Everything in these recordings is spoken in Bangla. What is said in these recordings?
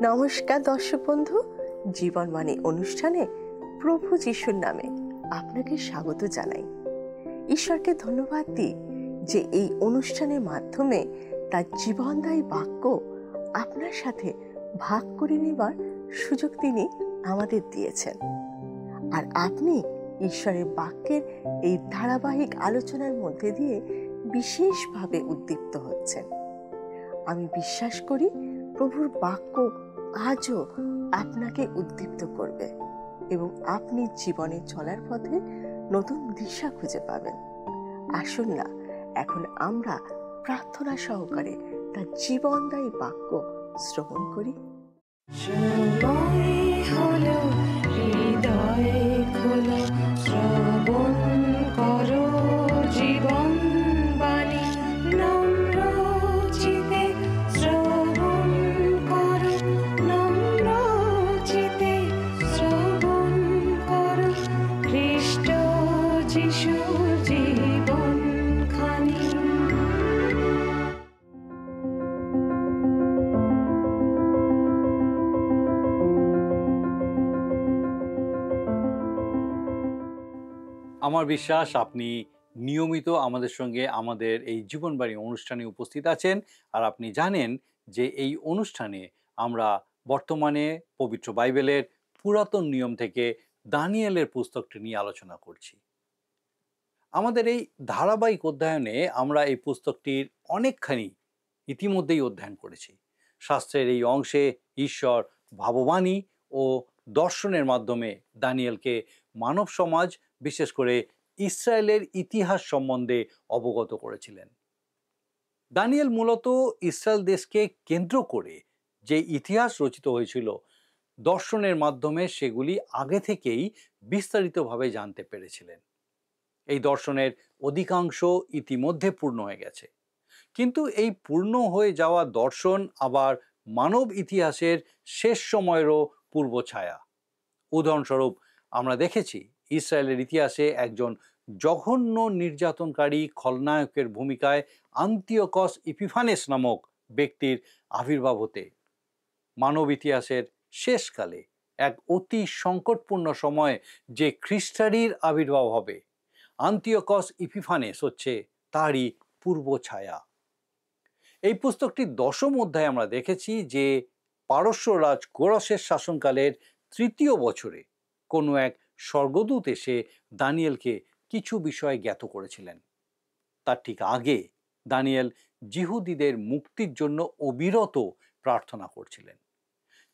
নমস্কার দর্শক বন্ধু, জীবনবাণী অনুষ্ঠানে প্রভু যিশুর নামে আপনাকে স্বাগত জানাই। ঈশ্বরকে ধন্যবাদ দিই যে এই অনুষ্ঠানের মাধ্যমে তার জীবনদায়ী বাক্য আপনার সাথে ভাগ করে নেবার সুযোগ তিনি আমাদের দিয়েছেন। আর আপনি ঈশ্বরের বাক্যের এই ধারাবাহিক আলোচনার মধ্যে দিয়ে বিশেষভাবে উদ্দীপ্ত হচ্ছেন। আমি বিশ্বাস করি প্রভুর বাক্য আজও আপনাকে উদ্দীপ্ত করবে এবং আপনি জীবনে চলার পথে নতুন দিশা খুঁজে পাবেন। আসুন না, এখন আমরা প্রার্থনা সহকারে তার জীবনদায়ী বাক্য শ্রবণ করি। শ্রবণ করো জীবন বাণী, নম্র চিতে শ্রবণ করো, নম্র চিতে শ্রবণ করো খ্রিস্ট যিশুর জীবন খানি। আমার বিশ্বাস আপনি নিয়মিত আমাদের সঙ্গে আমাদের এই জীবনবাণী অনুষ্ঠানে উপস্থিত আছেন, আর আপনি জানেন যে এই অনুষ্ঠানে আমরা বর্তমানে পবিত্র বাইবেলের পুরাতন নিয়ম থেকে দানিয়েলের পুস্তকটি নিয়ে আলোচনা করছি। আমাদের এই ধারাবাহিক অধ্যয়নে আমরা এই পুস্তকটির অনেকখানি ইতিমধ্যেই অধ্যয়ন করেছি। শাস্ত্রের এই অংশে ঈশ্বর ভাববাণী ও দর্শনের মাধ্যমে দানিয়েলকে মানব সমাজ, বিশেষ করে ইসরায়েলের ইতিহাস সম্বন্ধে অবগত করেছিলেন। দানিয়েল মূলত ইসরায়েল দেশকে কেন্দ্র করে যে ইতিহাস রচিত হয়েছিল, দর্শনের মাধ্যমে সেগুলি আগে থেকেই বিস্তারিতভাবে জানতে পেরেছিলেন। এই দর্শনের অধিকাংশ ইতিমধ্যে পূর্ণ হয়ে গেছে, কিন্তু এই পূর্ণ হয়ে যাওয়া দর্শন আবার মানব ইতিহাসের শেষ সময়েরও পূর্ব ছায়া। উদাহরণস্বরূপ আমরা দেখেছি ইসরায়েলের ইতিহাসে একজন জঘন্য নির্যাতনকারী খলনায়কের ভূমিকায় আন্তিওকস ইপিফানেস নামক ব্যক্তির আবির্ভাব হতে। মানব ইতিহাসের শেষকালে এক অতি সংকটপূর্ণ সময়ে যে খ্রিস্টারির আবির্ভাব হবে, আন্তিওকস ইপিফানেস হচ্ছে তারই পূর্ব ছায়া। এই পুস্তকটির 10ম অধ্যায়ে আমরা দেখেছি যে পারস্য রাজ কোরসের শাসনকালের 3য় বছরে কোনো এক স্বর্গদূত এসে দানিয়েলকে কিছু বিষয় জ্ঞাত করেছিলেন। তার ঠিক আগে দানিয়েল জিহুদীদের মুক্তির জন্য অবিরত প্রার্থনা করছিলেন,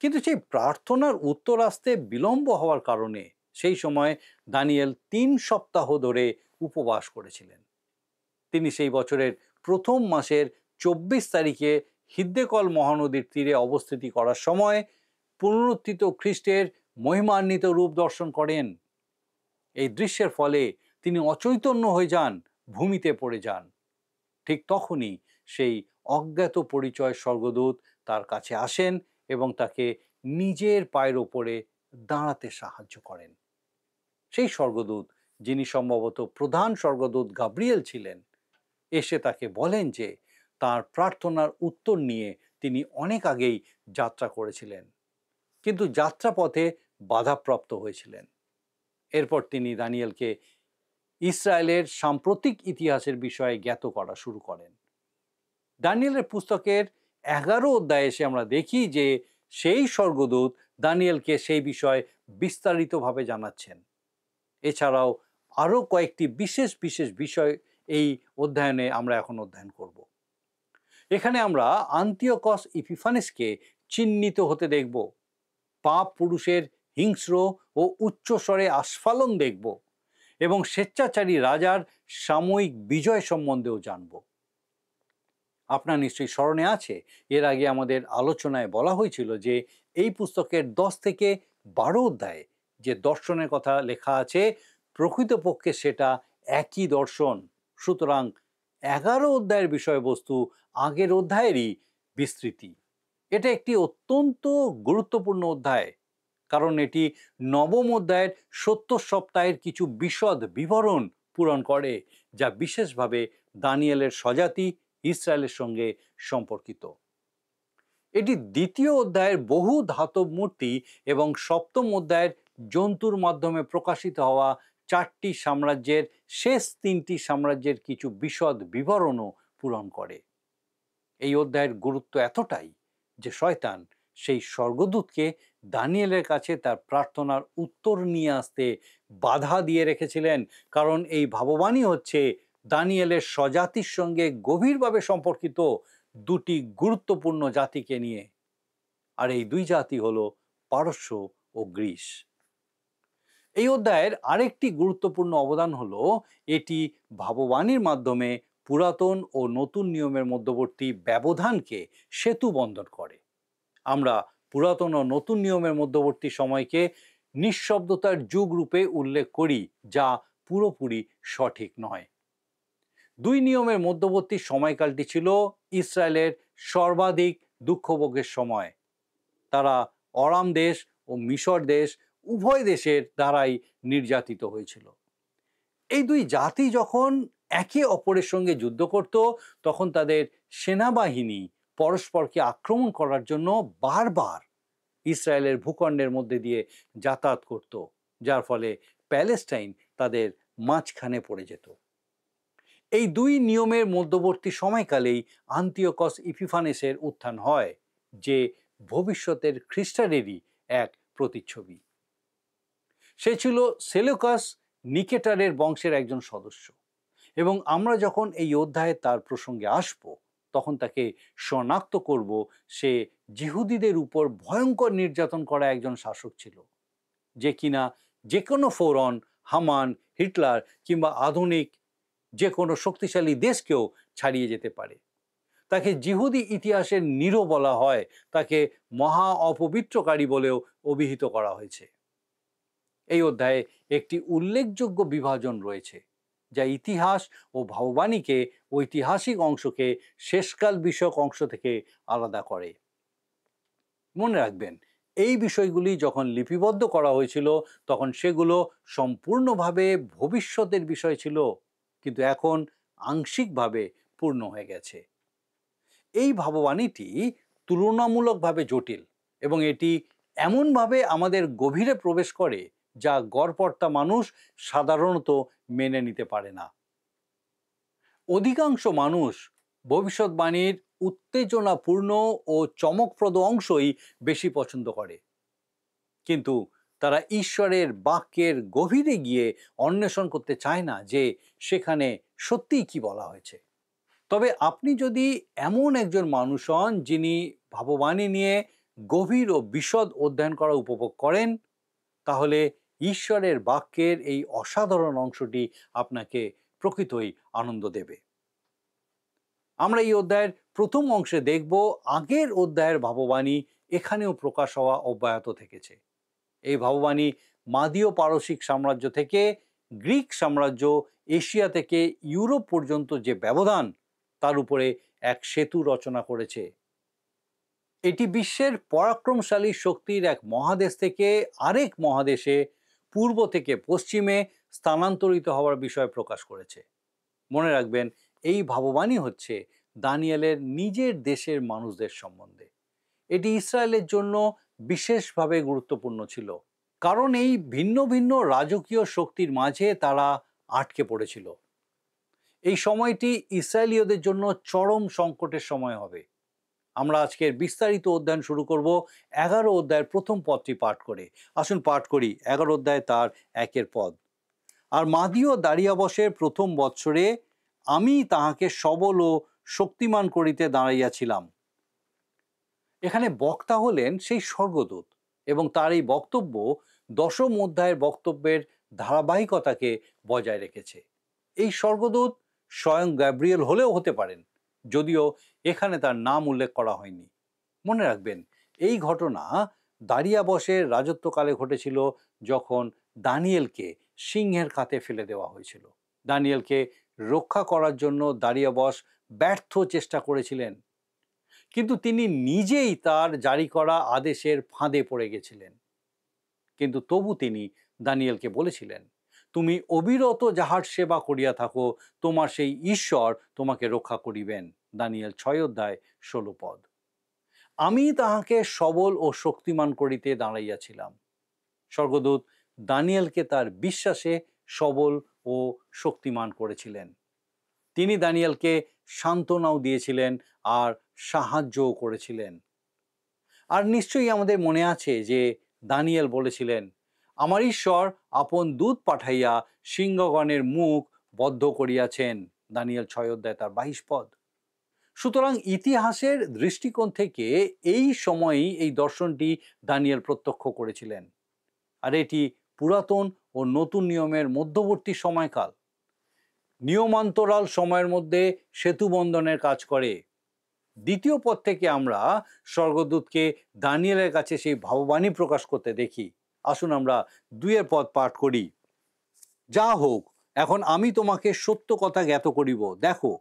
কিন্তু সেই প্রার্থনার উত্তর আসতে বিলম্ব হওয়ার কারণে সেই সময় দানিয়েল 3 সপ্তাহ ধরে উপবাস করেছিলেন। তিনি সেই বছরের প্রথম মাসের 24 তারিখে হিদ্দেকল মহানদীর তীরে অবস্থিতি করার সময় পুনরুত্থিত খ্রিস্টের মহিমান্বিত রূপ দর্শন করেন। এই দৃশ্যের ফলে তিনি অচৈতন্য হয়ে যান, ভূমিতে পড়ে যান। ঠিক তখনই সেই অজ্ঞাত পরিচয় স্বর্গদূত তার কাছে আসেন এবং তাকে নিজের পায়ের ওপরে দাঁড়াতে সাহায্য করেন। সেই স্বর্গদূত, যিনি সম্ভবত প্রধান স্বর্গদূত গাব্রিয়েল ছিলেন, এসে তাকে বলেন যে তার প্রার্থনার উত্তর নিয়ে তিনি অনেক আগেই যাত্রা করেছিলেন, কিন্তু যাত্রাপথে বাধাপ্রাপ্ত হয়েছিলেন। এরপর তিনি দানিয়েলকে ইসরায়েলের সাম্প্রতিক ইতিহাসের বিষয়ে জ্ঞাত করা শুরু করেন। দানিয়েলের পুস্তকের 11 অধ্যায়ে এসে আমরা দেখি যে সেই স্বর্গদূত দানিয়েলকে সেই বিষয় বিস্তারিতভাবে জানাচ্ছেন। এছাড়াও আরও কয়েকটি বিশেষ বিশেষ বিষয় এই অধ্যয়নে আমরা এখন অধ্যয়ন করব। এখানে আমরা আন্তিওকস ইপিফানেসকে চিহ্নিত হতে দেখব, পাপ পুরুষের হিংস্র ও উচ্চস্বরে আস্ফালন দেখব এবং স্বেচ্ছাচারী রাজার সাময়িক বিজয় সম্বন্ধেও জানব। আপনার নিশ্চয়ই স্মরণে আছে, এর আগে আমাদের আলোচনায় বলা হয়েছিল যে এই পুস্তকের 10 থেকে 12 অধ্যায়ে যে দর্শনের কথা লেখা আছে, প্রকৃতপক্ষে সেটা একই দর্শন। সুতরাং 11 অধ্যায়ের বিষয়বস্তু আগের অধ্যায়েরই বিস্তৃতি। এটা একটি অত্যন্ত গুরুত্বপূর্ণ অধ্যায়, কারণ এটি 9ম অধ্যায়ের 70 সপ্তাহের কিছু বিশদ বিবরণ পূরণ করে, যা বিশেষভাবে দানিয়েলের স্বজাতি ইসরায়েলের সঙ্গে সম্পর্কিত। এটি দ্বিতীয় অধ্যায়ের বহু ধাতব মূর্তি এবং সপ্তম অধ্যায়ের জন্তুর মাধ্যমে প্রকাশিত হওয়া 4টি সাম্রাজ্যের শেষ 3টি সাম্রাজ্যের কিছু বিশদ বিবরণও পূরণ করে। এই অধ্যায়ের গুরুত্ব এতটাই যে শয়তান সেই স্বর্গদূতকে দানিয়েলের কাছে তার প্রার্থনার উত্তর নিয়ে আসতে বাধা দিয়ে রেখেছিলেন, কারণ এই ভাববাণী হচ্ছে দানিয়েলের স্বজাতির সঙ্গে গভীরভাবে সম্পর্কিত দুটি গুরুত্বপূর্ণ জাতিকে নিয়ে। আর এই দুই জাতি হলো পারস্য ও গ্রিস। এই অধ্যায়ের আরেকটি গুরুত্বপূর্ণ অবদান হলো এটি ভাববাণীর মাধ্যমে পুরাতন ও নতুন নিয়মের মধ্যবর্তী ব্যবধানকে সেতু বন্ধন করে। আমরা পুরাতন ও নতুন নিয়মের মধ্যবর্তী সময়কে নিঃশব্দতার যুগ রূপে উল্লেখ করি, যা পুরোপুরি সঠিক নয়। দুই নিয়মের মধ্যবর্তী সময়কালটি ছিল ইসরায়েলের সর্বাধিক দুঃখভোগের সময়। তারা অরাম দেশ ও মিশর দেশ উভয় দেশের দ্বারাই নির্যাতিত হয়েছিল। এই দুই জাতি যখন একে অপরের সঙ্গে যুদ্ধ করত, তখন তাদের সেনাবাহিনী পরস্পরকে আক্রমণ করার জন্য বারবার ইসরায়েলের ভূখণ্ডের মধ্যে দিয়ে যাতায়াত করত, যার ফলে প্যালেস্টাইন তাদের মাঝখানে পড়ে যেত। এই দুই নিয়মের মধ্যবর্তী সময়কালেই আন্তিওকস ইপিফানেসের উত্থান হয়, যে ভবিষ্যতের খ্রিস্টানেরই এক প্রতিচ্ছবি। সে ছিল সেলুকাস নিকেটারের বংশের একজন সদস্য, এবং আমরা যখন এই অধ্যায়ে তার প্রসঙ্গে আসব, তখন তাকে শনাক্ত করব সে জিহুদীদের উপর ভয়ঙ্কর নির্যাতন করা একজন শাসক ছিল, যে কিনা যে কোনো ফৌরন, হামান, হিটলার কিংবা আধুনিক যে কোনো শক্তিশালী দেশকেও ছাড়িয়ে যেতে পারে। তাকে জিহুদি ইতিহাসের নিরো বলা হয়, তাকে মহা অপবিত্রকারী বলেও অভিহিত করা হয়েছে। এই অধ্যায়ে একটি উল্লেখযোগ্য বিভাজন রয়েছে, যা ইতিহাস ও ভাববাণীকে ঐতিহাসিক অংশকে শেষকাল বিষয়ক অংশ থেকে আলাদা করে। মনে রাখবেন, এই বিষয়গুলি যখন লিপিবদ্ধ করা হয়েছিল তখন সেগুলো সম্পূর্ণভাবে ভবিষ্যতের বিষয় ছিল, কিন্তু এখন আংশিকভাবে পূর্ণ হয়ে গেছে। এই ভাববাণীটি তুলনামূলকভাবে জটিল, এবং এটি এমনভাবে আমাদের গভীরে প্রবেশ করে যা গড়পড়তা মানুষ সাধারণত মেনে নিতে পারে না। অধিকাংশ মানুষ ভবিষ্যৎবাণীর উত্তেজনাপূর্ণ ও চমকপ্রদ অংশই বেশি পছন্দ করে, কিন্তু তারা ঈশ্বরের বাক্যের গভীরে গিয়ে অন্বেষণ করতে চায় না যে সেখানে সত্যিই কি বলা হয়েছে। তবে আপনি যদি এমন একজন মানুষ হন যিনি ভাববাণী নিয়ে গভীর ও বিশদ অধ্যয়ন করা উপভোগ করেন, তাহলে ঈশ্বরের বাক্যের এই অসাধারণ অংশটি আপনাকে প্রকৃতই আনন্দ দেবে। আমরা এই অধ্যায়ের প্রথম অংশে দেখব আগের অধ্যায়ের ভাববাণী এখানেও প্রকাশ হওয়া অব্যাহত থেকেছে। এই ভাববাণী মাদীয় পারসিক সাম্রাজ্য থেকে গ্রিক সাম্রাজ্য, এশিয়া থেকে ইউরোপ পর্যন্ত যে ব্যবধান, তার উপরে এক সেতু রচনা করেছে। এটি বিশ্বের পরাক্রমশালী শক্তির এক মহাদেশ থেকে আরেক মহাদেশে পূর্ব থেকে পশ্চিমে স্থানান্তরিত হওয়ার বিষয় প্রকাশ করেছে। মনে রাখবেন, এই ভাববাণী হচ্ছে দানিয়েলের নিজের দেশের মানুষদের সম্বন্ধে। এটি ইসরায়েলের জন্য বিশেষভাবে গুরুত্বপূর্ণ ছিল, কারণ এই ভিন্ন ভিন্ন রাজকীয় শক্তির মাঝে তারা আটকে পড়েছিল। এই সময়টি ইসরায়েলীয়দের জন্য চরম সংকটের সময় হবে। আমরা আজকের বিস্তারিত অধ্যয়ন শুরু করব 11 অধ্যায়ের প্রথম পদটি পাঠ করে। আসুন পাঠ করি 11 অধ্যায় তার 1 পদ। আর মাদীয় দারিয়াবশের প্রথম বৎসরে আমি তাহাকে সবল ও শক্তিমান করিতে দাঁড়াইয়াছিলাম। এখানে বক্তা হলেন সেই স্বর্গদূত, এবং তার এই বক্তব্য দশম অধ্যায়ের বক্তব্যের ধারাবাহিকতাকে বজায় রেখেছে। এই স্বর্গদূত স্বয়ং গ্যাব্রিয়েল হলেও হতে পারেন, যদিও এখানে তার নাম উল্লেখ করা হয়নি। মনে রাখবেন, এই ঘটনা দারিয়াবশের রাজত্বকালে ঘটেছিল, যখন দানিয়েলকে সিংহের খাতে ফেলে দেওয়া হয়েছিল। দানিয়েলকে রক্ষা করার জন্য দারিয়াবশ ব্যর্থ চেষ্টা করেছিলেন, কিন্তু তিনি নিজেই তার জারি করা আদেশের ফাঁদে পড়ে গেছিলেন। কিন্তু তবু তিনি দানিয়েলকে বলেছিলেন, তুমি অবিরত যাহার সেবা করিয়া থাকো, তোমার সেই ঈশ্বর তোমাকে রক্ষা করিবেন। দানিয়েল 6 অধ্যায় 16 পদ। আমি তাহাকে সবল ও শক্তিমান করিতে দাঁড়াইয়াছিলাম। স্বর্গদূত দানিয়েলকে তার বিশ্বাসে সবল ও শক্তিমান করেছিলেন। তিনি দানিয়েলকে সান্ত্বনাও দিয়েছিলেন আর সাহায্যও করেছিলেন। আর নিশ্চয়ই আমাদের মনে আছে যে দানিয়েল বলেছিলেন, আমার ঈশ্বর আপন দূত পাঠাইয়া সিংহগণের মুখ বদ্ধ করিয়াছেন। দানিয়েল 6 অধ্যায় তার 22 পদ। সুতরাং ইতিহাসের দৃষ্টিকোণ থেকে এই সময়েই এই দর্শনটি দানিয়েল প্রত্যক্ষ করেছিলেন। আর এটি পুরাতন ও নতুন নিয়মের মধ্যবর্তী সময়কাল। নিয়মান্তরাল সময়ের মধ্যে সেতু বন্ধনের কাজ করে। দ্বিতীয় পদ থেকে আমরা স্বর্গদূতকে দানিয়েলের কাছে সেই ভাববাণী প্রকাশ করতে দেখি। আসুন আমরা 2 পদ পাঠ করি। যা হোক, এখন আমি তোমাকে সত্য কথা জ্ঞাত করিব। দেখো,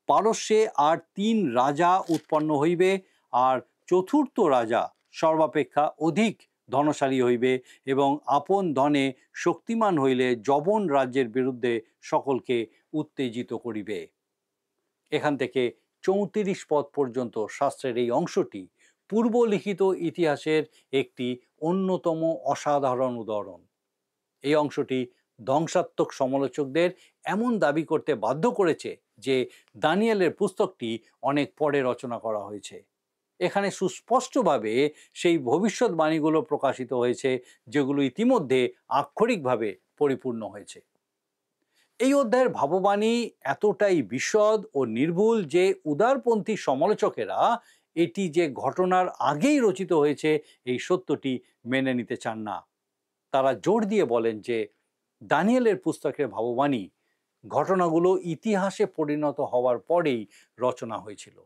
পারস্যে আর 3 রাজা উৎপন্ন হইবে, আর চতুর্থ রাজা সর্বাপেক্ষা অধিক ধনশালী হইবে এবং আপন ধনে শক্তিমান হইলে যবন রাজ্যের বিরুদ্ধে সকলকে উত্তেজিত করিবে। এখান থেকে 34 পদ পর্যন্ত শাস্ত্রের এই অংশটি পূর্বলিখিত ইতিহাসের একটি অন্যতম অসাধারণ উদাহরণ। এই অংশটি ধ্বংসাত্মক সমালোচকদের এমন দাবি করতে বাধ্য করেছে যে দানিয়েলের পুস্তকটি অনেক পরে রচনা করা হয়েছে। এখানে সুস্পষ্টভাবে সেই ভবিষ্যৎবাণীগুলো প্রকাশিত হয়েছে যেগুলো ইতিমধ্যে আক্ষরিকভাবে পরিপূর্ণ হয়েছে। এই অধ্যায়ের ভাববাণী এতটাই বিশদ ও নির্ভুল যে উদারপন্থী সমালোচকেরা এটি যে ঘটনার আগেই রচিত হয়েছে এই সত্যটি মেনে নিতে চান না। তারা জোর দিয়ে বলেন যে দানিয়েলের পুস্তকের ভাববাণী ঘটনাগুলো ইতিহাসে পরিণত হওয়ার পরেই রচনা হয়েছিল।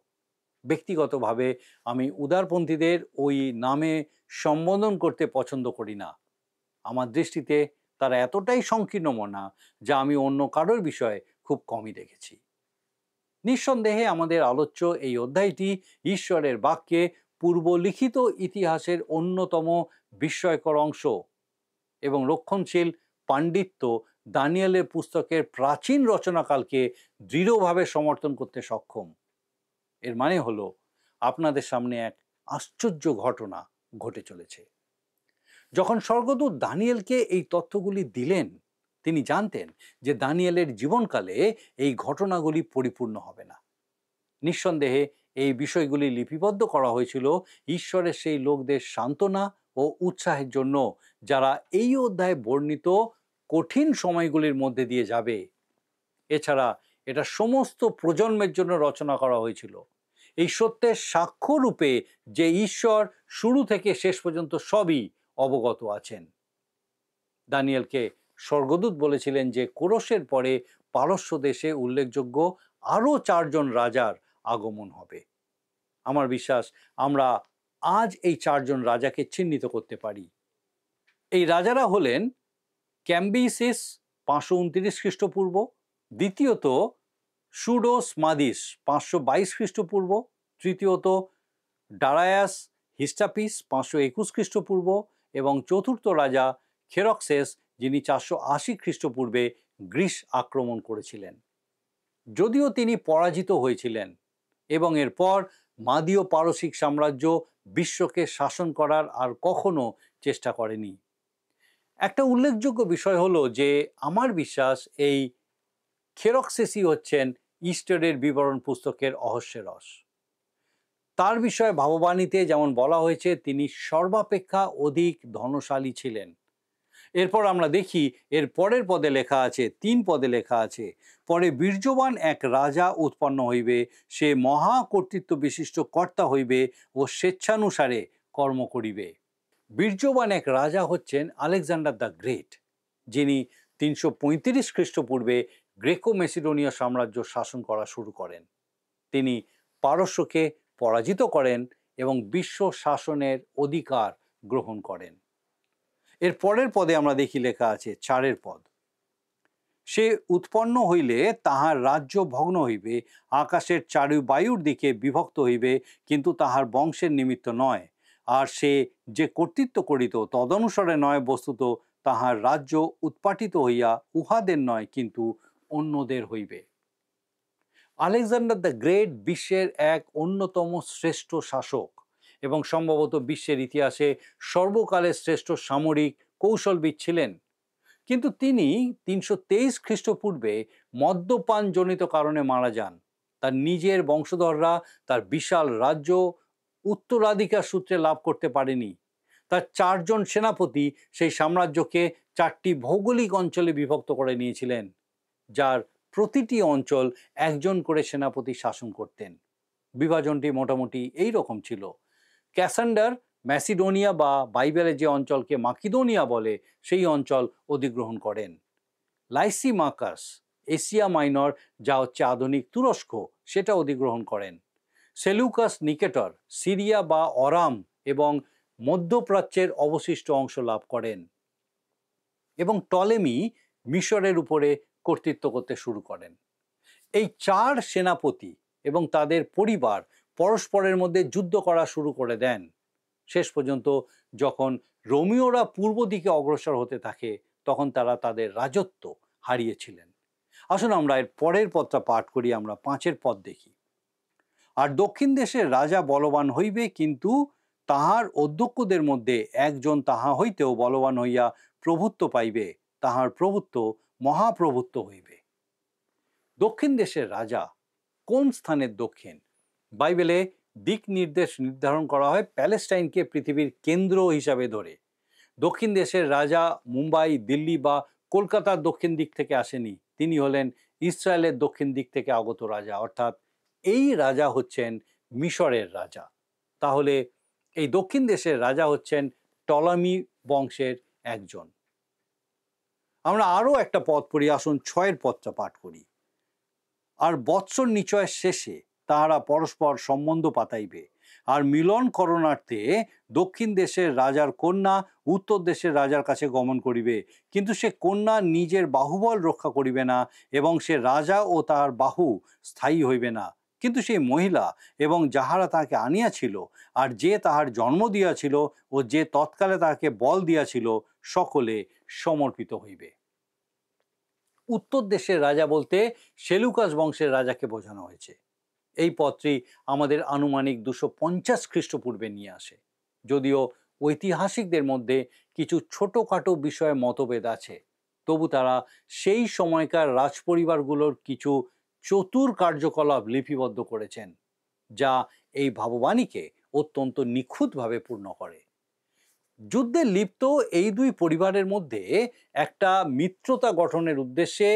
ব্যক্তিগতভাবে আমি উদারপন্থীদের ওই নামে সম্বোধন করতে পছন্দ করি না। আমার দৃষ্টিতে তারা এতটাই সংকীর্ণ মনা যা আমি অন্য কারোর বিষয়ে খুব কমই দেখেছি। নিঃসন্দেহে আমাদের আলোচ্য এই অধ্যায়টি ঈশ্বরের বাক্যে পূর্বলিখিত ইতিহাসের অন্যতম বিস্ময়কর অংশ এবং রক্ষণশীল পাণ্ডিত্য দানিয়েলের পুস্তকের প্রাচীন রচনাকালকে দৃঢ়ভাবে সমর্থন করতে সক্ষম। এর মানে হলো আপনাদের সামনে এক আশ্চর্য ঘটনা ঘটে চলেছে। যখন স্বর্গদূত দানিয়েলকে এই তথ্যগুলি দিলেন, তিনি জানতেন যে দানিয়েলের জীবনকালে এই ঘটনাগুলি পরিপূর্ণ হবে না। নিঃসন্দেহে এই বিষয়গুলি লিপিবদ্ধ করা হয়েছিল ঈশ্বরের সেই লোকদের সান্ত্বনা ও উৎসাহের জন্য যারা এই অধ্যায়ে বর্ণিত কঠিন সময়গুলির মধ্যে দিয়ে যাবে। এছাড়া এটা সমস্ত প্রজন্মের জন্য রচনা করা হয়েছিল, এই সত্যের সাক্ষ্য রূপে যে ঈশ্বর শুরু থেকে শেষ পর্যন্ত সবই অবগত আছেন। দানিয়েলকে স্বর্গদূত বলেছিলেন যে কোরশের পরে পারস্য দেশে উল্লেখযোগ্য আরও 4 জন রাজার আগমন হবে। আমার বিশ্বাস আমরা আজ এই 4 জন রাজাকে চিহ্নিত করতে পারি। এই রাজারা হলেন ক্যাম্বিসিস 529 খ্রিস্টপূর্ব, দ্বিতীয়ত সুডোসমাদিস 522 খ্রিস্টপূর্ব, তৃতীয়ত ডারায়াস হিস্টাপিস 521 খ্রিস্টপূর্ব এবং চতুর্থ রাজা খেরক্সেস, যিনি 480 খ্রিস্টপূর্বে গ্রিস আক্রমণ করেছিলেন। যদিও তিনি পরাজিত হয়েছিলেন এবং এরপর মাদীয় পারসিক সাম্রাজ্য বিশ্বকে শাসন করার আর কখনো চেষ্টা করেনি। একটা উল্লেখযোগ্য বিষয় হলো যে আমার বিশ্বাস এই খেরক্সেসই হচ্ছেন ইস্টারের বিবরণ পুস্তকের অহস্যরস। তার বিষয়ে ভাববাণীতে যেমন বলা হয়েছে তিনি সর্বাপেক্ষা অধিক ধনশালী ছিলেন। এরপর আমরা দেখি এর পরের পদে লেখা আছে, 3 পদে লেখা আছে, পরে বীর্যবান এক রাজা উৎপন্ন হইবে, সে মহা কর্তৃত্ব বিশিষ্ট কর্তা হইবে ও স্বেচ্ছানুসারে কর্ম করিবে। বীর্যবান এক রাজা হচ্ছেন আলেকজান্ডার দ্য গ্রেট, যিনি 335 খ্রিস্টপূর্বে গ্রেকো মেসিডোনীয় সাম্রাজ্য শাসন করা শুরু করেন। তিনি পারস্যকে পরাজিত করেন এবং বিশ্ব শাসনের অধিকার গ্রহণ করেন। এর পরের পদে আমরা দেখি লেখা আছে 4 পদ, সে উৎপন্ন হইলে তাহার রাজ্য ভগ্ন হইবে, আকাশের চারিবায়ুর দিকে বিভক্ত হইবে, কিন্তু তাহার বংশের নিমিত্ত নয়, আর সে যে কর্তৃত্ব করিত তদনুসারে নয়, বস্তুত তাহার রাজ্য উৎপাটিত হইয়া উহাদের নয় কিন্তু অন্যদের হইবে। আলেকজান্ডার দ্য গ্রেট বিশ্বের এক অন্যতম শ্রেষ্ঠ শাসক এবং সম্ভবত বিশ্বের ইতিহাসে সর্বকালের শ্রেষ্ঠ সামরিক কৌশলবিদ ছিলেন। কিন্তু তিনি 323 খ্রিস্টপূর্বে মদ্যপানজনিত কারণে মারা যান। তার নিজের বংশধররা তার বিশাল রাজ্য উত্তরাধিকার সূত্রে লাভ করতে পারেনি। তার 4 জন সেনাপতি সেই সাম্রাজ্যকে 4টি ভৌগোলিক অঞ্চলে বিভক্ত করে নিয়েছিলেন, যার প্রতিটি অঞ্চল একজন করে সেনাপতি শাসন করতেন। বিভাজনটি মোটামুটি এই রকম ছিল। ক্যাসান্ডার ম্যাসিডোনিয়া বা বাইবেলে যে অঞ্চলকে মাকিদোনিয়া বলে সেই অঞ্চল অধিগ্রহণ করেন। লাইসিমাকাস এশিয়া মাইনর, যা হচ্ছে আধুনিক তুরস্ক, সেটা অধিগ্রহণ করেন। সেলুকাস নিকেটর সিরিয়া বা অরাম এবং মধ্যপ্রাচ্যের অবশিষ্ট অংশ লাভ করেন এবং টলেমি মিশরের উপরে কর্তৃত্ব করতে শুরু করেন। এই 4 সেনাপতি এবং তাদের পরিবার পরস্পরের মধ্যে যুদ্ধ করা শুরু করে দেন। শেষ পর্যন্ত যখন রোমীয়রা পূর্ব দিকে অগ্রসর হতে থাকে তখন তারা তাদের রাজত্ব হারিয়েছিলেন। আসুন আমরা এর পরের পদটা পাঠ করি। আমরা 5 পদ দেখি। আর দক্ষিণ দেশের রাজা বলবান হইবে, কিন্তু তাহার অধ্যক্ষদের মধ্যে একজন তাহা হইতেও বলবান হইয়া প্রভুত্ব পাইবে, তাহার প্রভুত্ব মহাপ্রভুত্ব হইবে। দক্ষিণ দেশের রাজা কোন স্থানের দক্ষিণ? বাইবেলে দিক নির্দেশ নির্ধারণ করা হয় প্যালেস্টাইনকে পৃথিবীর কেন্দ্র হিসাবে ধরে। দক্ষিণ দেশের রাজা মুম্বাই, দিল্লি বা কলকাতার দক্ষিণ দিক থেকে আসেনি। তিনি হলেন ইসরায়েলের দক্ষিণ দিক থেকে আগত রাজা, অর্থাৎ এই রাজা হচ্ছেন মিশরের রাজা। তাহলে এই দক্ষিণ দেশের রাজা হচ্ছেন টলামি বংশের একজন। আমরা আরও একটা পদ পড়ি। আসুন 6 পদটা পাঠ করি। আর বৎসর নিচয়ের শেষে তাহারা পরস্পর সম্বন্ধ পাতাইবে, আর মিলন করণার্থে দক্ষিণ দেশের রাজার কন্যা উত্তর দেশের রাজার কাছে গমন করিবে, কিন্তু সে কন্যা নিজের বাহুবল রক্ষা করিবে না এবং সে রাজা ও তাহার বাহু স্থায়ী হইবে না, কিন্তু সেই মহিলা এবং যাহারা তাহাকে আনিয়াছিল আর যে তাহার জন্ম দিয়াছিল ও যে তৎকালে তাহাকে বল দিয়াছিল সকলে সমর্পিত হইবে। উত্তর দেশের রাজা বলতে সেলুকাস বংশের রাজাকে বোঝানো হয়েছে। এই পদটি আমাদের আনুমানিক 250 খ্রিস্টপূর্বে নিয়ে আসে। যদিও ঐতিহাসিকদের মধ্যে কিছু ছোটোখাটো বিষয়ে মতভেদ আছে, তবু তারা সেই সময়কার রাজপরিবারগুলোর কিছু চতুর কার্যকলাপ লিপিবদ্ধ করেছেন, যা এই ভাববাণীকে অত্যন্ত নিখুঁতভাবে পূর্ণ করে। যুদ্ধে লিপ্ত এই 2 পরিবারের মধ্যে একটা মিত্রতা গঠনের উদ্দেশ্যে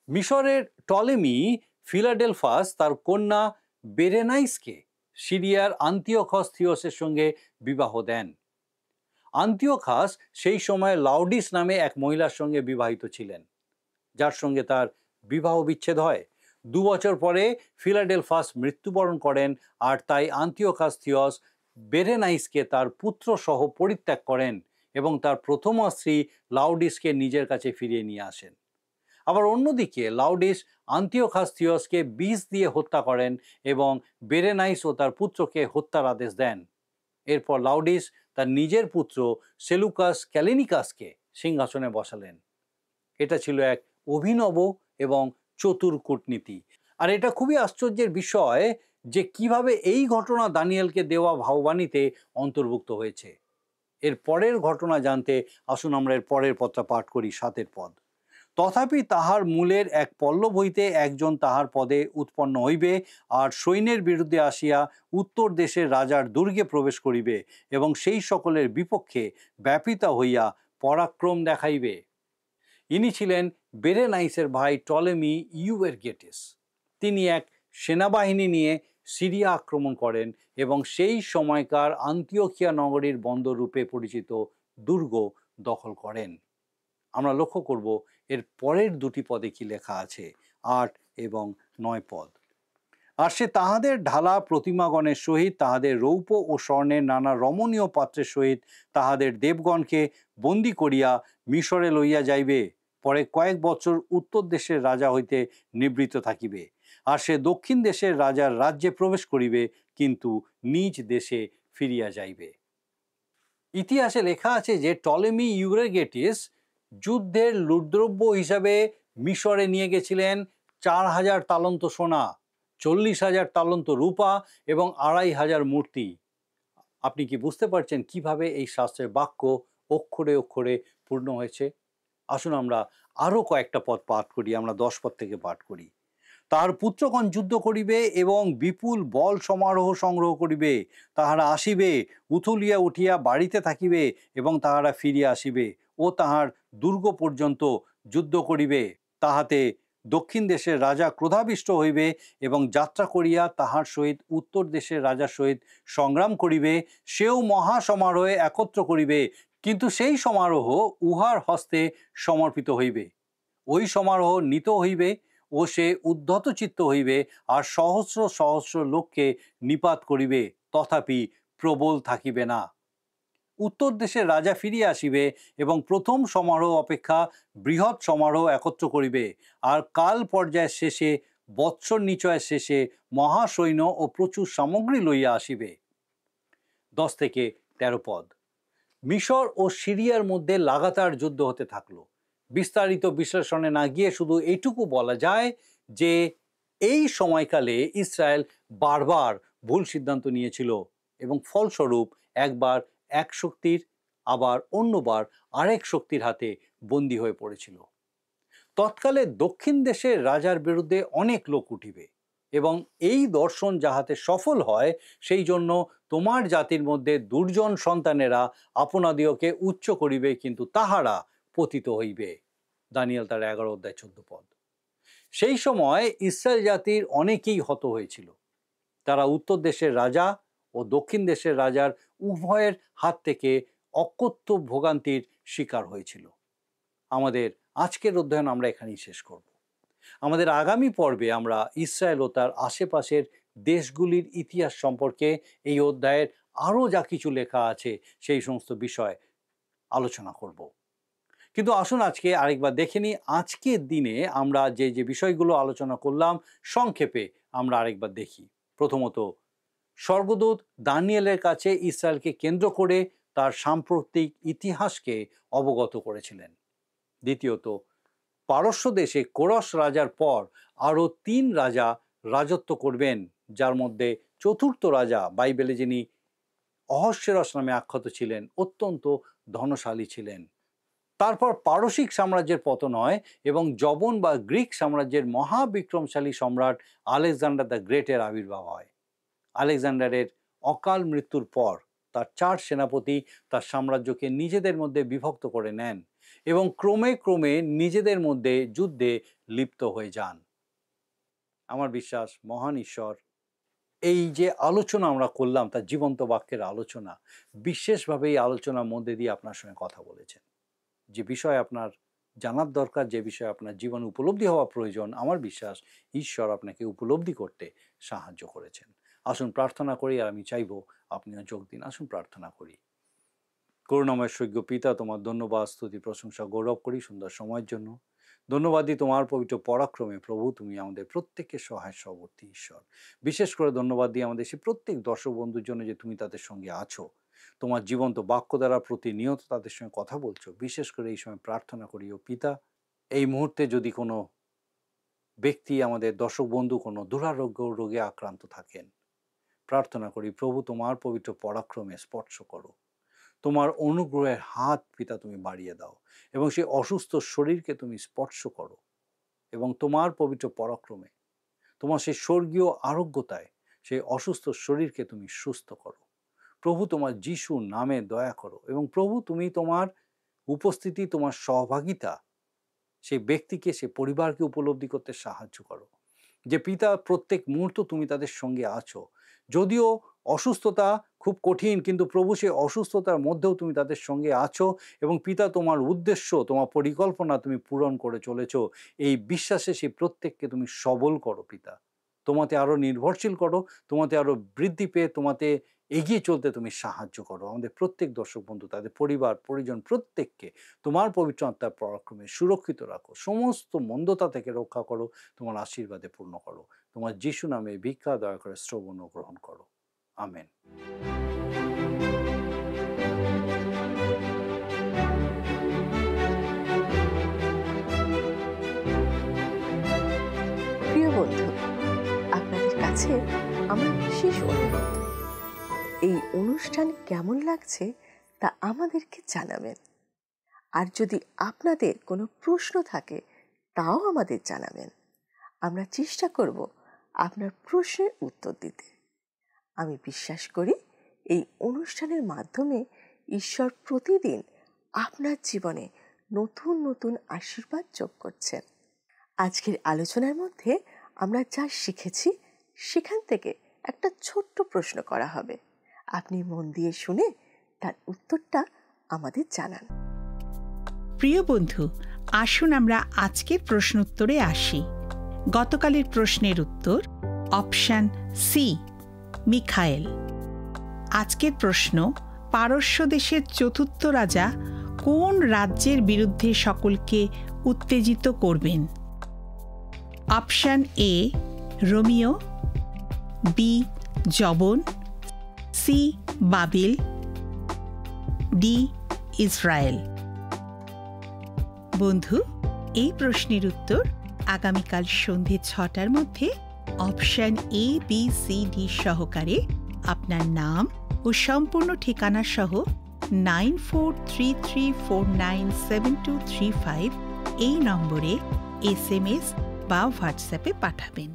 মিশরের টলেমি ফিলাডেলফাস তার কন্যা বেরেনাইসকে সিরিয়ার আন্তিওখাস থিওসের সঙ্গে বিবাহ দেন। আন্তিওখাস সেই সময় লাউডিস নামে এক মহিলার সঙ্গে বিবাহিত ছিলেন, যার সঙ্গে তার বিবাহ বিচ্ছেদ হয়। 2 বছর পরে ফিলাডেলফাস মৃত্যুবরণ করেন, আর তাই আন্তিওখাস থিওস বেরেনাইসকে তার পুত্র সহ পরিত্যাগ করেন এবং তার প্রথম স্ত্রী লাউডিসকে নিজের কাছে ফিরিয়ে নিয়ে আসেন। আবার অন্যদিকে লাউডিস আন্তিওখাস থিওসকে বিষ দিয়ে হত্যা করেন এবং বেরেনাইস ও তার পুত্রকে হত্যার আদেশ দেন। এরপর লাউডিস তার নিজের পুত্র সেলুকাস ক্যালিনিকাসকে সিংহাসনে বসালেন। এটা ছিল এক অভিনব এবং চতুর কূটনীতি। আর এটা খুবই আশ্চর্যের বিষয় যে কিভাবে এই ঘটনা দানিয়েলকে দেওয়া ভাববাণীতে অন্তর্ভুক্ত হয়েছে। এর পরের ঘটনা জানতে আসুন আমরা এর পরের পদটা পাঠ করি। 7 পদ। তথাপি তাহার মূলের এক পল্লব হইতে একজন তাহার পদে উৎপন্ন হইবে, আর সৈন্যের বিরুদ্ধে আসিয়া উত্তর দেশের রাজার দুর্গে প্রবেশ করিবে এবং সেই সকলের বিপক্ষে ব্যাপিতা হইয়া পরাক্রম দেখাইবে। ইনি ছিলেন বেরেনাইসের ভাই টলেমি ইউএরগেটিস। তিনি এক সেনাবাহিনী নিয়ে সিরিয়া আক্রমণ করেন এবং সেই সময়কার আন্তিওখিয়া নগরীর বন্দর রূপে পরিচিত দুর্গ দখল করেন। আমরা লক্ষ্য করব এর পরের 2টি পদে কি লেখা আছে, 8 এবং 9 পদ। আর সে তাহাদের ঢালা প্রতিমাগণের সহিত তাহাদের রৌপ্য ও স্বর্ণের নানা রমণীয় পাত্রের সহিত তাহাদের দেবগণকে বন্দী করিয়া মিশরে লইয়া যাইবে, পরে কয়েক বছর উত্তর দেশের রাজা হইতে নিবৃত্ত থাকিবে। আর সে দক্ষিণ দেশের রাজার রাজ্যে প্রবেশ করিবে, কিন্তু নিজ দেশে ফিরিয়া যাইবে। ইতিহাসে লেখা আছে যে টলেমি ইউরেগেটিস যুদ্ধের লুটদ্রব্য হিসাবে মিশরে নিয়ে গেছিলেন 4000 তালন্ত সোনা, 40,000 তালন্ত রূপা এবং 2500 মূর্তি। আপনি কি বুঝতে পারছেন কিভাবে এই শাস্ত্রের বাক্য অক্ষরে অক্ষরে পূর্ণ হয়েছে? আসুন আমরা আরও কয়েকটা পদ পাঠ করি, আমরা 10 পদ থেকে পাঠ করি। তাহার পুত্রগণ যুদ্ধ করিবে এবং বিপুল বল সমারোহ সংগ্রহ করিবে, তাহারা আসিবে, উথুলিয়া উঠিয়া বাড়িতে থাকিবে এবং তাহারা ফিরিয়া আসিবে ও তাহার দুর্গ পর্যন্ত যুদ্ধ করিবে। তাহাতে দক্ষিণ দেশের রাজা ক্রোধাবিষ্ট হইবে এবং যাত্রা করিয়া তাহার সহিত উত্তর দেশের রাজার সহিত সংগ্রাম করিবে, সেও মহা সমারোহে একত্র করিবে, কিন্তু সেই সমারোহ উহার হস্তে সমর্পিত হইবে। ওই সমারোহ নিত হইবে ও সে উদ্ধত চিত্ত হইবে আর সহস্র সহস্র লোককে নিপাত করিবে, তথাপি প্রবল থাকিবে না। উত্তর দেশের রাজা ফিরিয়া আসিবে এবং প্রথম সমারোহ অপেক্ষা বৃহৎ সমারোহ একত্র করিবে, আর কাল পর্যায়ের শেষে বৎসর নিচয়ের শেষে মহাসৈন্য ও প্রচুর সামগ্রী লইয়া আসিবে। 10 থেকে 13 পদ। মিশর ও সিরিয়ার মধ্যে লাগাতার যুদ্ধ হতে থাকলো। বিস্তারিত বিশ্লেষণে না গিয়ে শুধু এইটুকু বলা যায় যে এই সময়কালে ইসরায়েল বারবার ভুল সিদ্ধান্ত নিয়েছিল এবং ফলস্বরূপ একবার এক শক্তির আবার অন্যবার আরেক শক্তির হাতে বন্দী হয়ে পড়েছিল। তৎকালে দক্ষিণ দেশের রাজার বিরুদ্ধে অনেক লোক উঠিবে এবং এই দর্শন যাহাতে সফল হয় সেই জন্য তোমার জাতির মধ্যে দুর্জন সন্তানেরা আপনাদিওকে উচ্চ করিবে, কিন্তু তাহারা পতিত হইবে। দানিয়েল তার 11 অধ্যায় 14 পদ। সেই সময় ইসরায়েল জাতির অনেকেই হত হয়েছিল। তারা উত্তর দেশের রাজা ও দক্ষিণ দেশের রাজার উভয়ের হাত থেকে অকথ্য ভোগান্তির শিকার হয়েছিল। আমাদের আজকের অধ্যয়ন আমরা এখানেই শেষ করব। আমাদের আগামী পর্বে আমরা ইসরায়েল ও তার আশেপাশের দেশগুলির ইতিহাস সম্পর্কে এই অধ্যায়ের আরও যা কিছু লেখা আছে সেই সমস্ত বিষয় আলোচনা করব। কিন্তু আসুন আজকে আরেকবার দেখে নিই আজকের দিনে আমরা যে যে বিষয়গুলো আলোচনা করলাম সংক্ষেপে আমরা আরেকবার দেখি। প্রথমত, স্বর্গদূত দানিয়েলের কাছে ইসরায়েলকে কেন্দ্র করে তার সাম্প্রতিক ইতিহাসকে অবগত করেছিলেন। দ্বিতীয়ত, পারস্য দেশে কোরশ রাজার পর আরও 3 রাজা রাজত্ব করবেন, যার মধ্যে চতুর্থ রাজা বাইবেলে যিনি অহস্যেরস নামে আখ্যাত ছিলেন, অত্যন্ত ধনশালী ছিলেন। তারপর পারসিক সাম্রাজ্যের পতন হয় এবং যবন বা গ্রিক সাম্রাজ্যের মহাবিক্রমশালী সম্রাট আলেকজান্ডার দ্য গ্রেটের আবির্ভাব হয়। আলেকজান্ডারের অকাল মৃত্যুর পর তার 4 সেনাপতি তার সাম্রাজ্যকে নিজেদের মধ্যে বিভক্ত করে নেন এবং ক্রমে ক্রমে নিজেদের মধ্যে যুদ্ধে লিপ্ত হয়ে যান। আমার বিশ্বাস মহান ঈশ্বর এই যে আলোচনা আমরা করলাম তার জীবন্ত বাক্যের আলোচনা, বিশেষভাবে এই আলোচনার মধ্যে দিয়ে আপনার সঙ্গে কথা বলেছেন। যে বিষয় আপনার জানার দরকার, যে বিষয় আপনার জীবনে উপলব্ধি হওয়া প্রয়োজন, আমার বিশ্বাস ঈশ্বর আপনাকে উপলব্ধি করতে সাহায্য করেছেন। আসুন প্রার্থনা করি, আর আমি চাইব আপনিও যোগ দিন। আসুন প্রার্থনা করি। করুণাময় সৈক্য পিতা, তোমার ধন্যবাদ, স্তুতি, প্রশংসা, গৌরব করি সুন্দর সময়ের জন্য। ধন্যবাদ দিই তোমার পবিত্র পরাক্রমে প্রভু তুমি আমাদের প্রত্যেককে সহায় সবর্তী ঈশ্বর। বিশেষ করে ধন্যবাদ দিই আমাদের সেই প্রত্যেক দর্শক বন্ধুর জন্য যে তুমি তাদের সঙ্গে আছো, তোমার জীবন্ত বাক্য দ্বারা প্রতিনিয়ত তাদের সঙ্গে কথা বলছো। বিশেষ করে এই সময় প্রার্থনা করি ও পিতা, এই মুহূর্তে যদি কোনো ব্যক্তি আমাদের দর্শক বন্ধু কোনো দুরারোগ্য রোগে আক্রান্ত থাকেন, প্রার্থনা করি প্রভু তোমার পবিত্র পরাক্রমে স্পর্শ করো, তোমার অনুগ্রহের হাত পিতা তুমি বাড়িয়ে দাও এবং সেই অসুস্থ শরীরকে তুমি স্পর্শ করো এবং তোমার পবিত্র পরাক্রমে তোমার সেই স্বর্গীয় আরোগ্যতায় সেই অসুস্থ শরীরকে তুমি সুস্থ করো। প্রভু তোমার যিশু নামে দয়া করো এবং প্রভু তুমি তোমার উপস্থিতি, তোমার সহভাগিতা সেই ব্যক্তিকে, সেই পরিবারকে উপলব্ধি করতে সাহায্য করো। যে পিতা প্রত্যেক মুহূর্ত তুমি তাদের সঙ্গে আছো, যদিও অসুস্থতা খুব কঠিন, কিন্তু প্রভু সেই অসুস্থতার মধ্যেও তুমি তাদের সঙ্গে আছো এবং পিতা তোমার উদ্দেশ্য, তোমার পরিকল্পনা তুমি পূরণ করে চলেছো। এই বিশ্বাসে সেই প্রত্যেককে তুমি সবল করো পিতা, তোমাতে আরও নির্ভরশীল করো, তোমাতে আরও বৃদ্ধি পেয়ে তোমাতে এগিয়ে চলতে তুমি সাহায্য করো। আমাদের প্রত্যেক দর্শক বন্ধু, তাদের পরিবার পরিজন প্রত্যেককে তোমার পবিত্র আত্মার পরাক্রমে সুরক্ষিত রাখো, সমস্ত মন্দতা থেকে রক্ষা করো, তোমার আশীর্বাদে পূর্ণ করো। তোমার যিশু নামে ভিক্ষা দয়া করে শ্রবণ ও গ্রহণ করো। আমেন। প্রিয় বন্ধু, আপনাদের কাছে আমার বিশেষ অনুরোধ, এই অনুষ্ঠান কেমন লাগছে তা আমাদেরকে জানাবেন। আর যদি আপনাদের কোনো প্রশ্ন থাকে তাও আমাদের জানাবেন। আমরা চেষ্টা করব আপনার প্রশ্নের উত্তর দিতে। আমি বিশ্বাস করি এই অনুষ্ঠানের মাধ্যমে ঈশ্বর প্রতিদিন আপনার জীবনে নতুন নতুন আশীর্বাদ যোগ করছেন। আজকের আলোচনার মধ্যে আমরা যা শিখেছি সেখান থেকে একটা ছোট্ট প্রশ্ন করা হবে। আপনি মন দিয়ে শুনে তার উত্তরটা আমাদের জানান। প্রিয় বন্ধু, আসুন আমরা আজকের প্রশ্ন উত্তরে আসি। গতকালের প্রশ্নের উত্তর অপশন সি, মিখায়েল। আজকের প্রশ্ন, পারস্য দেশের চতুর্থ রাজা কোন রাজ্যের বিরুদ্ধে সকলকে উত্তেজিত করবেন? অপশন এ, রোমিও, বি, জবন, সি, বাবিল, ডি, ইসরায়েল। বন্ধু, এই প্রশ্নের উত্তর আগামীকাল সন্ধে 6টার মধ্যে option A, B, C, D সহকারে আপনার নাম ও সম্পূর্ণ ঠিকানা সহ 9433497235 এই নম্বরে SMS বা হোয়াটসঅ্যাপে পাঠাবেন।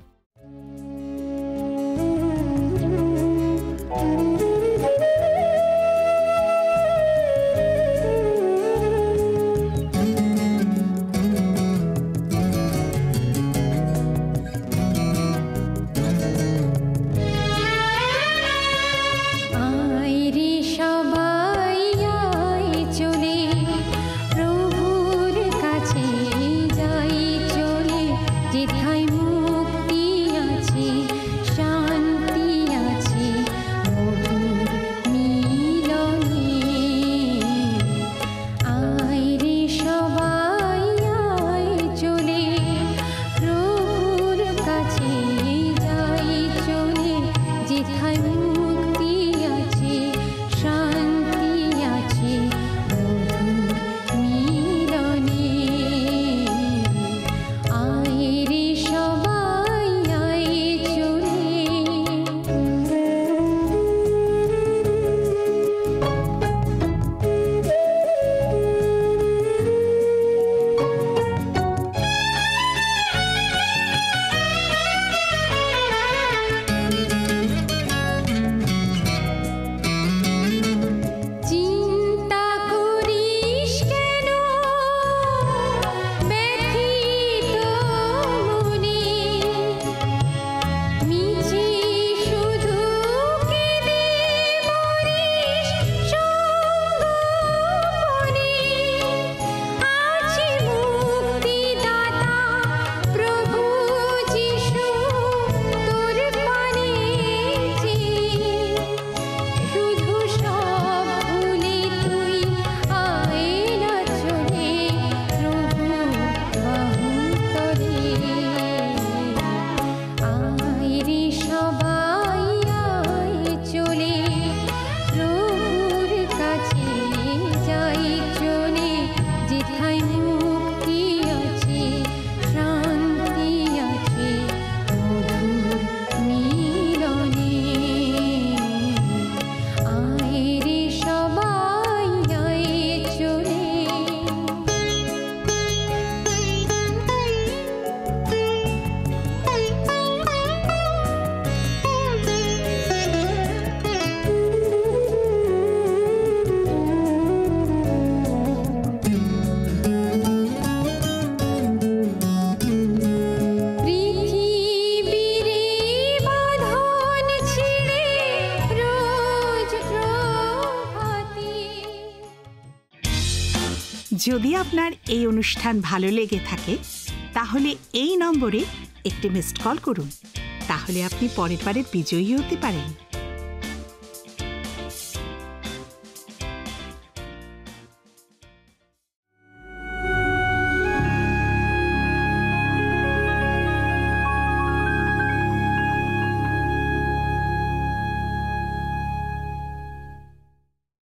যদি আপনার এই অনুষ্ঠান ভালো লেগে থাকে তাহলে এই নম্বরে একটি মিসড কল করুন। তাহলে আপনি পরের বারের বিজয়ী হতে পারেন।